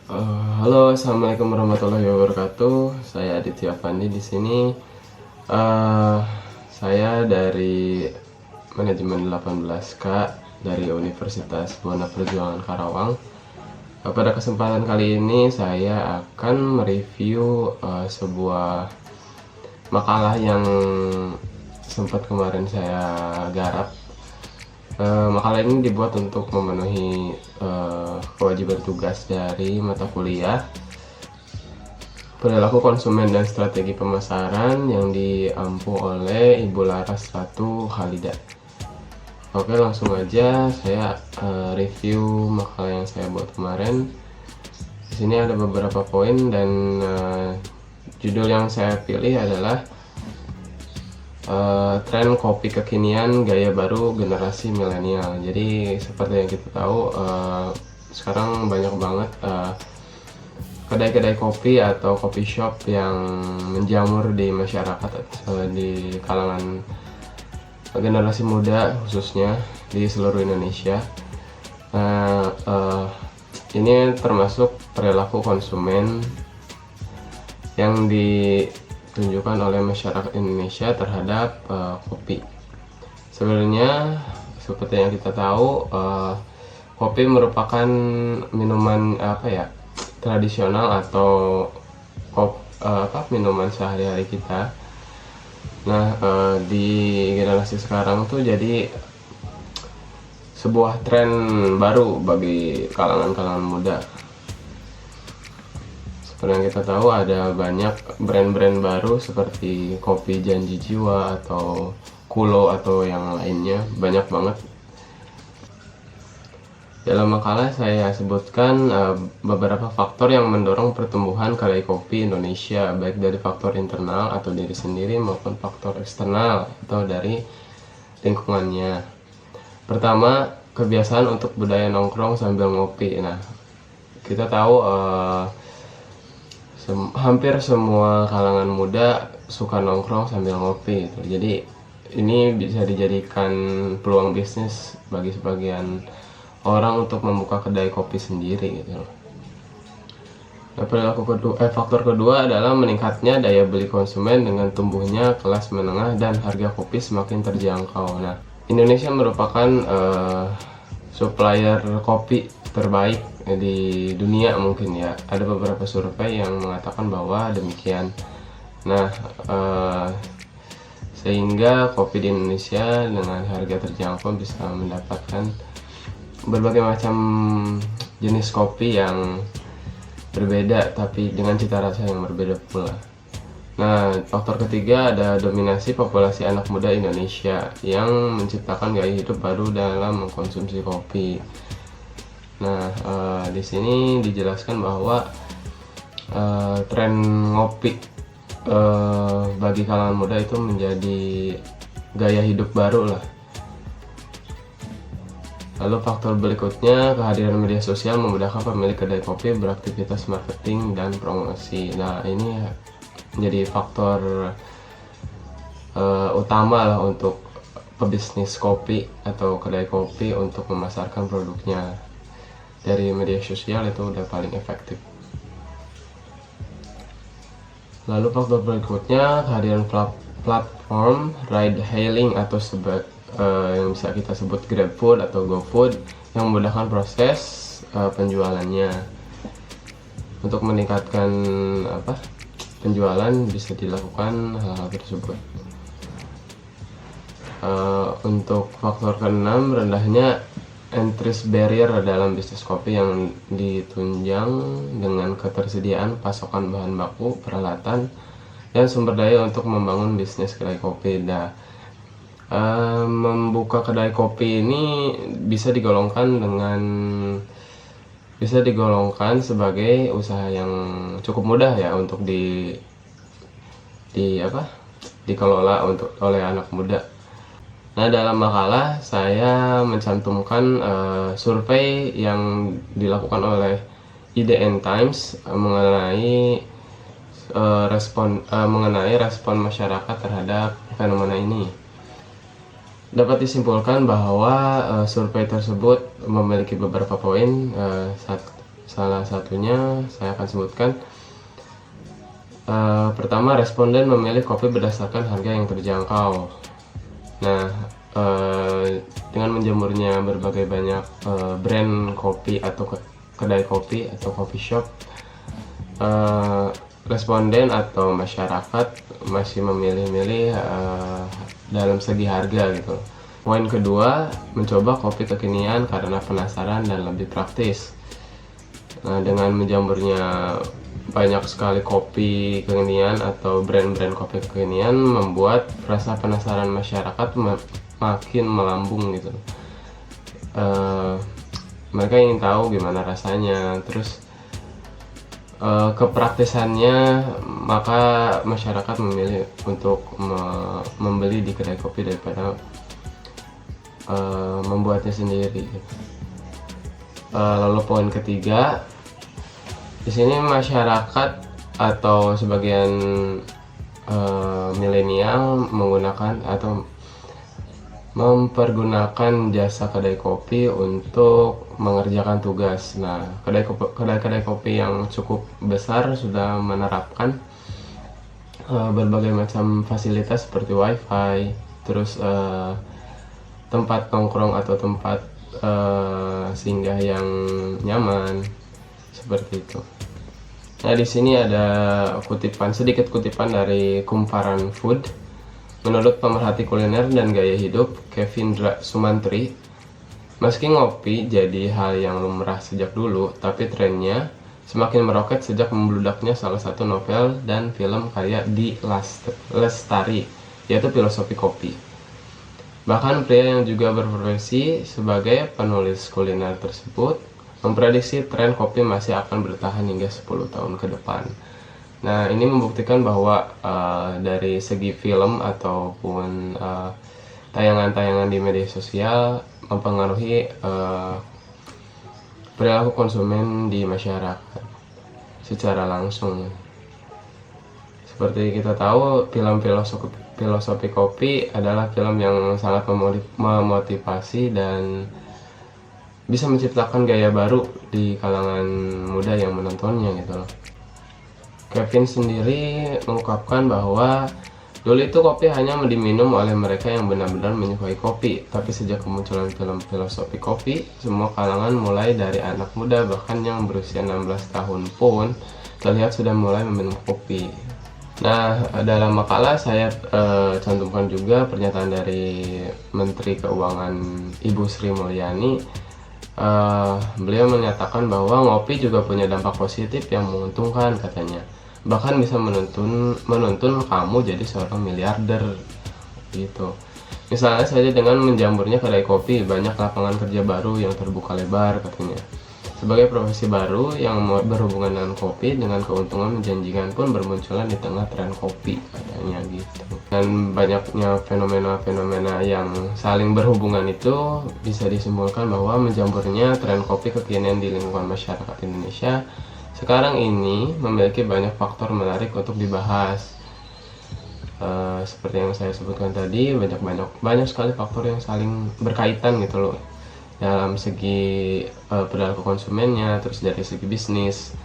Halo, assalamualaikum warahmatullahi wabarakatuh. Saya Aditya Fandi di sini. Eh, saya dari manajemen 18K dari Universitas Buana Perjuangan Karawang. Pada kesempatan kali ini saya akan mereview sebuah makalah yang sempat kemarin saya garap. Makalah ini dibuat untuk memenuhi kewajiban tugas dari mata kuliah perilaku konsumen dan strategi pemasaran yang diampu oleh Ibu Laras Ratu Khalida. Oke, langsung aja saya review makalah yang saya buat kemarin. Di sini ada beberapa poin dan judul yang saya pilih adalah tren kopi kekinian gaya baru generasi milenial. Jadi seperti yang kita tahu, sekarang banyak banget kedai-kedai kopi atau coffee shop yang menjamur di masyarakat, di kalangan generasi muda khususnya di seluruh Indonesia. Nah, ini termasuk perilaku konsumen yang ditunjukkan oleh masyarakat Indonesia terhadap kopi. Sebenarnya seperti yang kita tahu, kopi merupakan minuman tradisional atau minuman sehari-hari kita. Nah, di generasi sekarang tuh jadi sebuah tren baru bagi kalangan muda. Seperti yang kita tahu, ada banyak brand-brand baru seperti Kopi Janji Jiwa atau Kulo atau yang lainnya, banyak banget. Dalam makalah saya sebutkan beberapa faktor yang mendorong pertumbuhan kedai kopi Indonesia, baik dari faktor internal atau diri sendiri maupun faktor eksternal atau dari lingkungannya. Pertama, kebiasaan untuk budaya nongkrong sambil ngopi. Nah, kita tahu hampir semua kalangan muda suka nongkrong sambil ngopi gitu. Jadi ini bisa dijadikan peluang bisnis bagi sebagian orang untuk membuka kedai kopi sendiri gitu. Nah, faktor kedua adalah meningkatnya daya beli konsumen dengan tumbuhnya kelas menengah dan harga kopi semakin terjangkau. Nah, Indonesia merupakan supplier kopi terbaik di dunia mungkin ya. Ada beberapa survei yang mengatakan bahwa demikian. Nah, sehingga kopi di Indonesia dengan harga terjangkau bisa mendapatkan berbagai macam jenis kopi yang berbeda tapi dengan cita rasa yang berbeda pula. Nah, faktor ketiga ada dominasi populasi anak muda Indonesia yang menciptakan gaya hidup baru dalam mengkonsumsi kopi. Nah, di sini dijelaskan bahwa tren ngopi bagi kalangan muda itu menjadi gaya hidup baru lah. Lalu faktor berikutnya, kehadiran media sosial memudahkan pemilik kedai kopi beraktivitas marketing dan promosi. Nah, ini menjadi faktor utama lah untuk pebisnis kopi atau kedai kopi untuk memasarkan produknya. Dari media sosial itu udah paling efektif. Lalu faktor berikutnya, kehadiran platform ride hailing atau yang bisa kita sebut GrabFood atau GoFood yang memudahkan proses penjualannya. Untuk meningkatkan penjualan bisa dilakukan hal-hal tersebut. Untuk faktor keenam, rendahnya entry barrier dalam bisnis kopi yang ditunjang dengan ketersediaan pasokan bahan baku, peralatan, dan sumber daya untuk membangun bisnis kedai kopi. Membuka kedai kopi ini bisa digolongkan sebagai usaha yang cukup mudah ya untuk dikelola oleh anak muda. Nah, dalam makalah saya mencantumkan survei yang dilakukan oleh IDN Times mengenai respon masyarakat terhadap fenomena ini. Dapat disimpulkan bahwa survei tersebut memiliki beberapa poin. Salah satunya saya akan sebutkan. Pertama, responden memilih kopi berdasarkan harga yang terjangkau. Nah, dengan menjamurnya berbagai banyak brand kopi atau kedai kopi atau coffee shop, responden atau masyarakat masih memilih-milih dalam segi harga gitu. Poin kedua, mencoba kopi kekinian karena penasaran dan lebih praktis. Nah, dengan menjamurnya banyak sekali kopi kekinian atau brand-brand kopi kekinian membuat rasa penasaran masyarakat makin melambung gitu. Mereka ingin tahu gimana rasanya, terus kepraktisannya, maka masyarakat memilih untuk membeli di kedai kopi daripada membuatnya sendiri. Lalu poin ketiga, di sini masyarakat atau sebagian milenial menggunakan atau mempergunakan jasa kedai kopi untuk mengerjakan tugas. Nah, kedai kopi yang cukup besar sudah menerapkan berbagai macam fasilitas seperti wifi, terus tempat nongkrong atau tempat singgah yang nyaman seperti itu. Nah, di sini ada sedikit kutipan dari Kumparan Food. Menurut pemerhati kuliner dan gaya hidup Kevindra Sumantri, meski ngopi jadi hal yang lumrah sejak dulu, tapi trennya semakin meroket sejak membludaknya salah satu novel dan film karya Di Lestari, yaitu Filosofi Kopi. Bahkan pria yang juga berprofesi sebagai penulis kuliner tersebut memprediksi tren kopi masih akan bertahan hingga 10 tahun ke depan. Nah, ini membuktikan bahwa dari segi film ataupun tayangan-tayangan di media sosial mempengaruhi perilaku konsumen di masyarakat secara langsung. Seperti kita tahu, film Filosofi Kopi adalah film yang sangat memotivasi dan bisa menciptakan gaya baru di kalangan muda yang menontonnya gitu loh. Kevin sendiri mengungkapkan bahwa dulu itu kopi hanya diminum oleh mereka yang benar-benar menyukai kopi, tapi sejak kemunculan film Filosofi Kopi, semua kalangan mulai dari anak muda bahkan yang berusia 16 tahun pun terlihat sudah mulai meminum kopi. Nah, dalam makalah saya cantumkan juga pernyataan dari Menteri Keuangan Ibu Sri Mulyani. Beliau menyatakan bahwa ngopi juga punya dampak positif yang menguntungkan katanya. Bahkan bisa menuntun kamu jadi seorang miliarder gitu. Misalnya saja dengan menjamurnya kedai kopi, banyak lapangan kerja baru yang terbuka lebar katanya. Sebagai profesi baru yang berhubungan dengan kopi dengan keuntungan menjanjikan pun bermunculan di tengah tren kopi katanya gitu. Dan banyaknya fenomena-fenomena yang saling berhubungan itu bisa disimpulkan bahwa menjamurnya tren kopi kekinian di lingkungan masyarakat Indonesia sekarang ini memiliki banyak faktor menarik untuk dibahas. Seperti yang saya sebutkan tadi, banyak sekali faktor yang saling berkaitan gitu loh, dalam segi perilaku konsumennya, terus dari segi bisnis,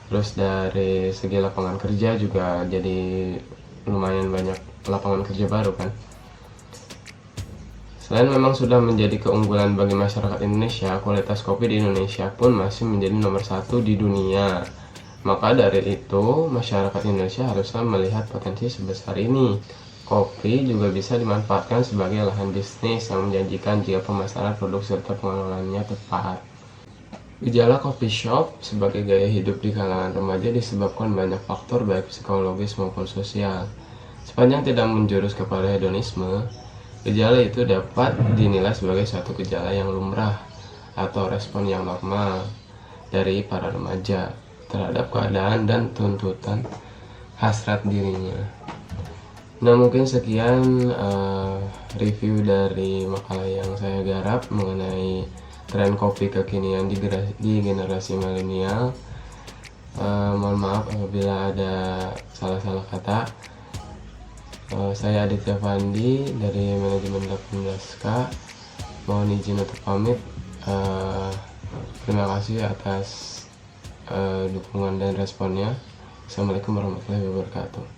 terus dari segi lapangan kerja juga, jadi lumayan banyak lapangan kerja baru kan. Selain memang sudah menjadi keunggulan bagi masyarakat Indonesia, kualitas kopi di Indonesia pun masih menjadi nomor 1 di dunia. Maka dari itu, masyarakat Indonesia haruslah melihat potensi sebesar ini. Kopi juga bisa dimanfaatkan sebagai lahan bisnis yang menjanjikan jika pemasaran produk serta pengelolaannya tepat. Gejala coffee shop sebagai gaya hidup di kalangan remaja disebabkan banyak faktor baik psikologis maupun sosial. Sepanjang tidak menjurus kepada hedonisme, gejala itu dapat dinilai sebagai suatu gejala yang lumrah atau respon yang normal dari para remaja terhadap keadaan dan tuntutan hasrat dirinya. Nah, mungkin sekian review dari makalah yang saya garap mengenai tren kopi kekinian di generasi milenial. Mohon maaf apabila ada salah-salah kata. Saya Aditya Fandi dari manajemen 18K. Mohon izin untuk pamit. Terima kasih atas dukungan dan responnya. Assalamualaikum warahmatullahi wabarakatuh.